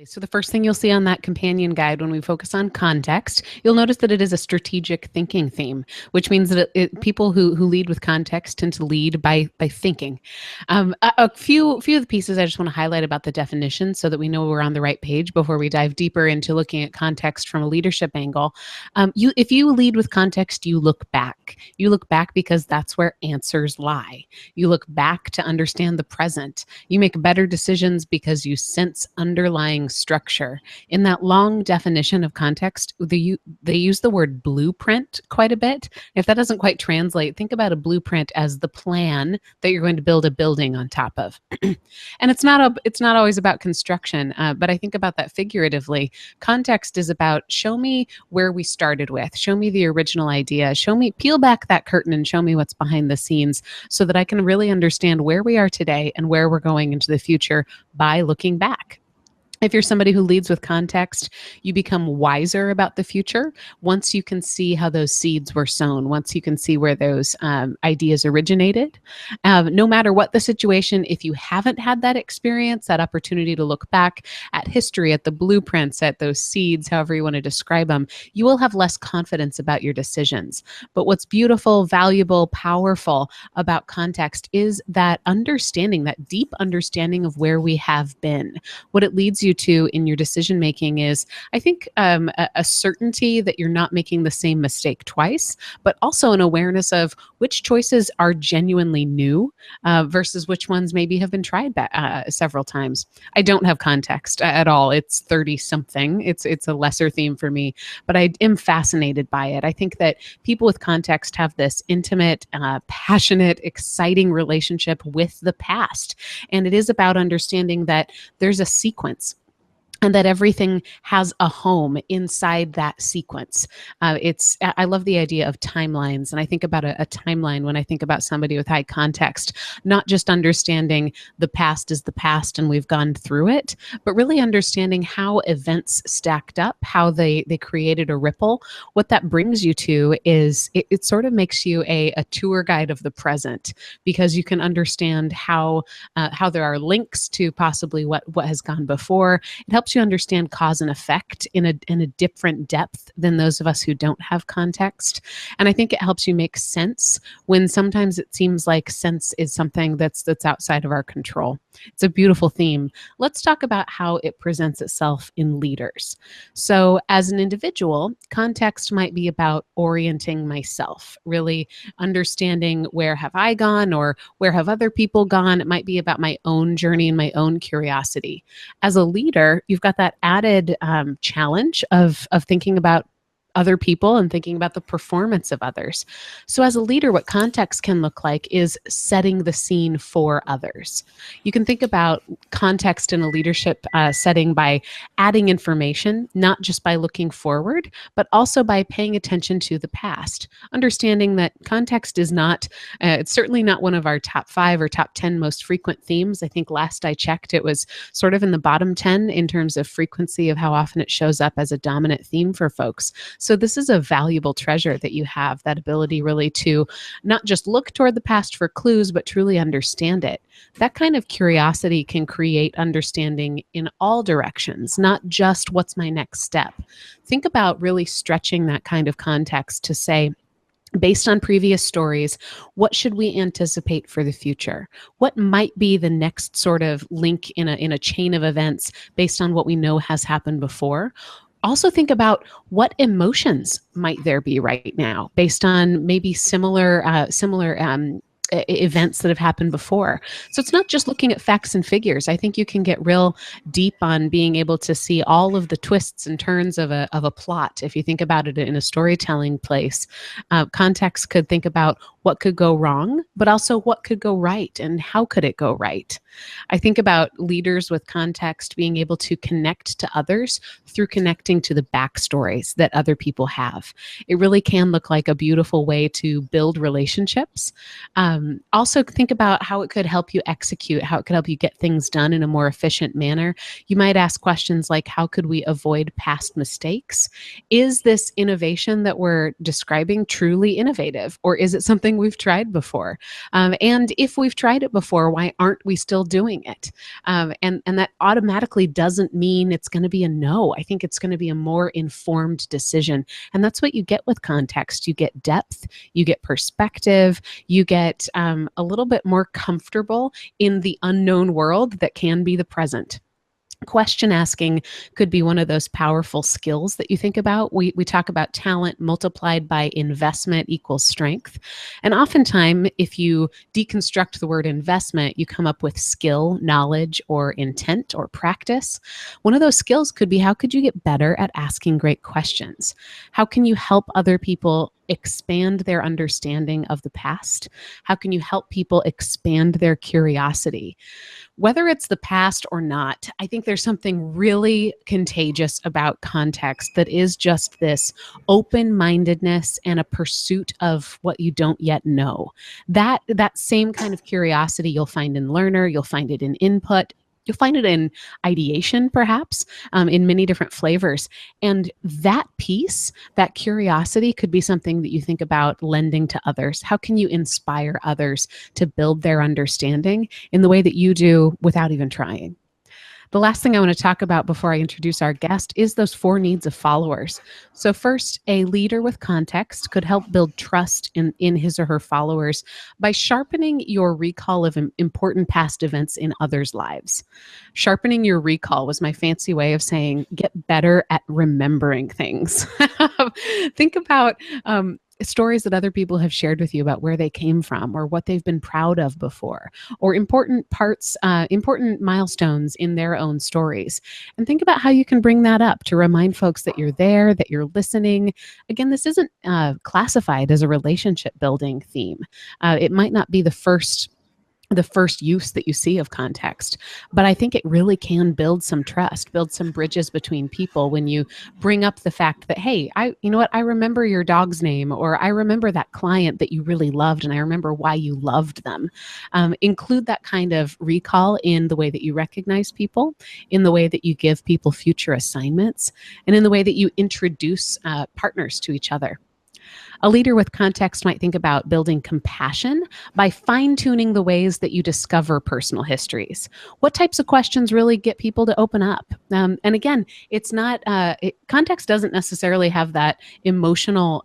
So the first thing you'll see on that companion guide when we focus on context, you'll notice that it is a strategic thinking theme, which means that people who lead with context tend to lead by thinking. A few of the pieces I just want to highlight about the definition so that we know we're on the right page before we dive deeper into looking at context from a leadership angle. If you lead with context, you look back. You look back because that's where answers lie. You look back to understand the present. You make better decisions because you sense underlying structure. In that long definition of context, they use the word blueprint quite a bit. If that doesn't quite translate, think about a blueprint as the plan that you're going to build a building on top of. And it's not always about construction, but I think about that figuratively. Context is about show me where we started with, show me the original idea, peel back that curtain and show me what's behind the scenes so that I can really understand where we are today and where we're going into the future by looking back. If you're somebody who leads with context, you become wiser about the future once you can see how those seeds were sown, once you can see where those ideas originated. No matter what the situation, if you haven't had that experience, that opportunity to look back at history, at the blueprints, at those seeds, however you want to describe them, you will have less confidence about your decisions. But what's beautiful, valuable, powerful about context is that understanding, that deep understanding of where we have been. What it leads you to in your decision making is, I think, a certainty that you're not making the same mistake twice, but also an awareness of which choices are genuinely new versus which ones maybe have been tried several times. I don't have context at all. It's 30 something. It's a lesser theme for me, but I am fascinated by it. I think that people with context have this intimate, passionate, exciting relationship with the past. And it is about understanding that there's a sequence and that everything has a home inside that sequence. I love the idea of timelines, and I think about a timeline when I think about somebody with high context, not just understanding the past is the past and we've gone through it, but really understanding how events stacked up, how they created a ripple. What that brings you to is it sort of makes you a tour guide of the present, because you can understand how there are links to possibly what has gone before. It helps you understand cause and effect in a different depth than those of us who don't have context. And I think it helps you make sense when sometimes it seems like sense is something that's outside of our control. It's a beautiful theme. Let's talk about how it presents itself in leaders. So as an individual, context might be about orienting myself, really understanding where have I gone or where have other people gone. It might be about my own journey and my own curiosity. As a leader, you've got that added challenge of thinking about other people and thinking about the performance of others. So as a leader, what context can look like is setting the scene for others. You can think about context in a leadership setting by adding information, not just by looking forward, but also by paying attention to the past. Understanding that context is not, it's certainly not one of our top 5 or top 10 most frequent themes. I think last I checked, it was sort of in the bottom 10 in terms of frequency of how often it shows up as a dominant theme for folks. So this is a valuable treasure that you have, that ability really to not just look toward the past for clues, but truly understand it. That kind of curiosity can create understanding in all directions, not just what's my next step. Think about really stretching that kind of context to say, based on previous stories, what should we anticipate for the future? What might be the next sort of link in a chain of events based on what we know has happened before? Also think about what emotions might there be right now based on maybe similar events that have happened before. So it's not just looking at facts and figures. I think you can get real deep on being able to see all of the twists and turns of a plot. If you think about it in a storytelling place, context could think about what could go wrong, but also what could go right and how could it go right. I think about leaders with context being able to connect to others through connecting to the backstories that other people have. It really can look like a beautiful way to build relationships. Also think about how it could help you execute, how it could help you get things done in a more efficient manner. You might ask questions like, how could we avoid past mistakes? Is this innovation that we're describing truly innovative, or is it something we've tried before? And if we've tried it before, why aren't we still still doing it. And that automatically doesn't mean it's going to be a no. I think it's going to be a more informed decision. And that's what you get with context. You get depth, you get perspective, you get a little bit more comfortable in the unknown world that can be the present. Question asking could be one of those powerful skills that you think about. We talk about talent multiplied by investment equals strength. And oftentimes, if you deconstruct the word investment, you come up with skill, knowledge, or intent or practice. One of those skills could be, how could you get better at asking great questions? How can you help other people expand their understanding of the past? How can you help people expand their curiosity? Whether it's the past or not, I think there's something really contagious about context that is just this open-mindedness and a pursuit of what you don't yet know. That same kind of curiosity you'll find in learner, you'll find it in input, you'll find it in ideation, perhaps, in many different flavors. And that piece, that curiosity, could be something that you think about lending to others. How can you inspire others to build their understanding in the way that you do without even trying? The last thing I want to talk about before I introduce our guest is those 4 needs of followers. So first, a leader with context could help build trust in his or her followers by sharpening your recall of important past events in others' lives. Sharpening your recall was my fancy way of saying get better at remembering things. Think about stories that other people have shared with you about where they came from or what they've been proud of before, or important parts, important milestones in their own stories. And think about how you can bring that up to remind folks that you're there, that you're listening. Again, this isn't classified as a relationship building theme. It might not be the first use that you see of context. But I think it really can build some trust, build some bridges between people when you bring up the fact that, hey, you know what, I remember your dog's name, or I remember that client that you really loved, and I remember why you loved them. Include that kind of recall in the way that you recognize people, in the way that you give people future assignments, and in the way that you introduce partners to each other. A leader with context might think about building compassion by fine-tuning the ways that you discover personal histories. What types of questions really get people to open up? And again, it's not, context doesn't necessarily have that emotional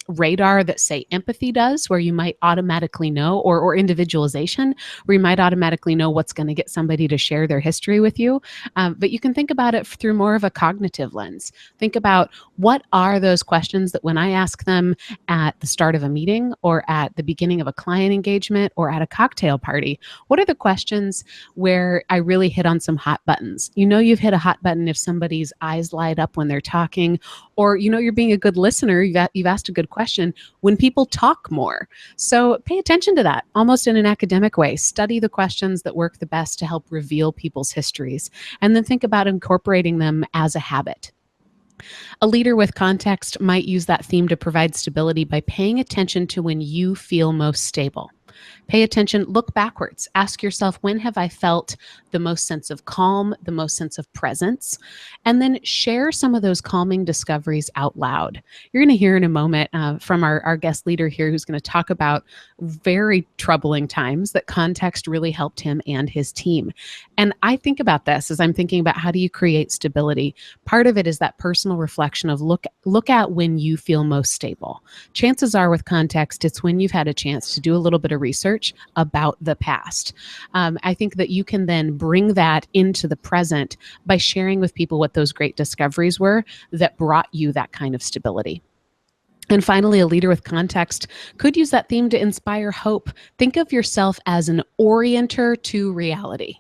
radar that, say, empathy does, where you might automatically know, or individualization, where you might automatically know what's going to get somebody to share their history with you. But you can think about it through more of a cognitive lens. Think about, what are those questions that when I ask them at the start of a meeting, or at the beginning of a client engagement, or at a cocktail party, what are the questions where I really hit on some hot buttons? You know you've hit a hot button if somebody's eyes light up when they're talking, or you know you're being a good listener, you've asked a good question when people talk more. So pay attention to that, almost in an academic way. Study the questions that work the best to help reveal people's histories, and then think about incorporating them as a habit. A leader with context might use that theme to provide stability by paying attention to when you feel most stable. Pay attention, look backwards. Ask yourself, when have I felt the most sense of calm, the most sense of presence? And then share some of those calming discoveries out loud. You're going to hear in a moment from our guest leader here, who's going to talk about very troubling times that context really helped him and his team. And I think about this as I'm thinking about, how do you create stability? Part of it is that personal reflection of look at when you feel most stable. Chances are with context, it's when you've had a chance to do a little bit of research about the past. I think that you can then bring that into the present by sharing with people what those great discoveries were that brought you that kind of stability. And finally, a leader with context could use that theme to inspire hope. Think of yourself as an orienter to reality.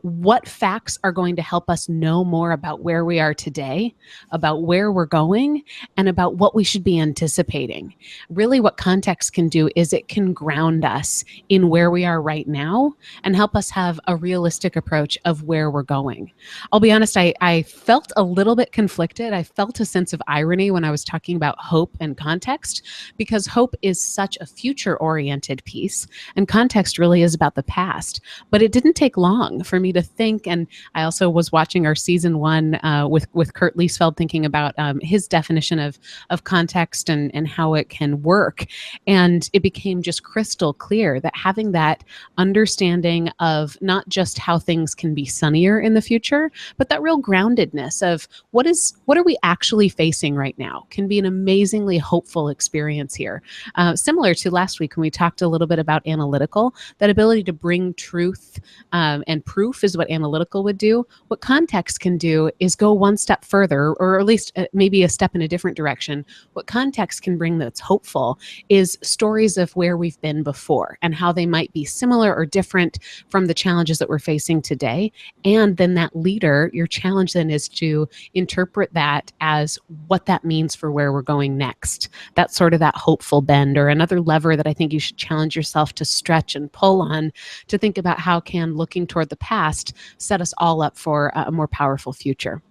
What facts are going to help us know more about where we are today, about where we're going, and about what we should be anticipating? Really, what context can do is it can ground us in where we are right now and help us have a realistic approach of where we're going. I'll be honest, I felt a little bit conflicted. I felt a sense of irony when I was talking about hope and context, because hope is such a future-oriented piece, and context really is about the past. But it didn't take long long for me to think. And I also was watching our season one with Kurt Liesfeld, thinking about his definition of context and how it can work. And it became just crystal clear that having that understanding of not just how things can be sunnier in the future, but that real groundedness of what are we actually facing right now can be an amazingly hopeful experience here. Similar to last week when we talked a little bit about analytical, that ability to bring truth and proof is what analytical would do. What context can do is go one step further, or at least maybe a step in a different direction. What context can bring that's hopeful is stories of where we've been before and how they might be similar or different from the challenges that we're facing today. And then that leader, your challenge then is to interpret that as what that means for where we're going next. That's sort of that hopeful bend, or another lever that I think you should challenge yourself to stretch and pull on, to think about how can looking toward the past set us all up for a more powerful future.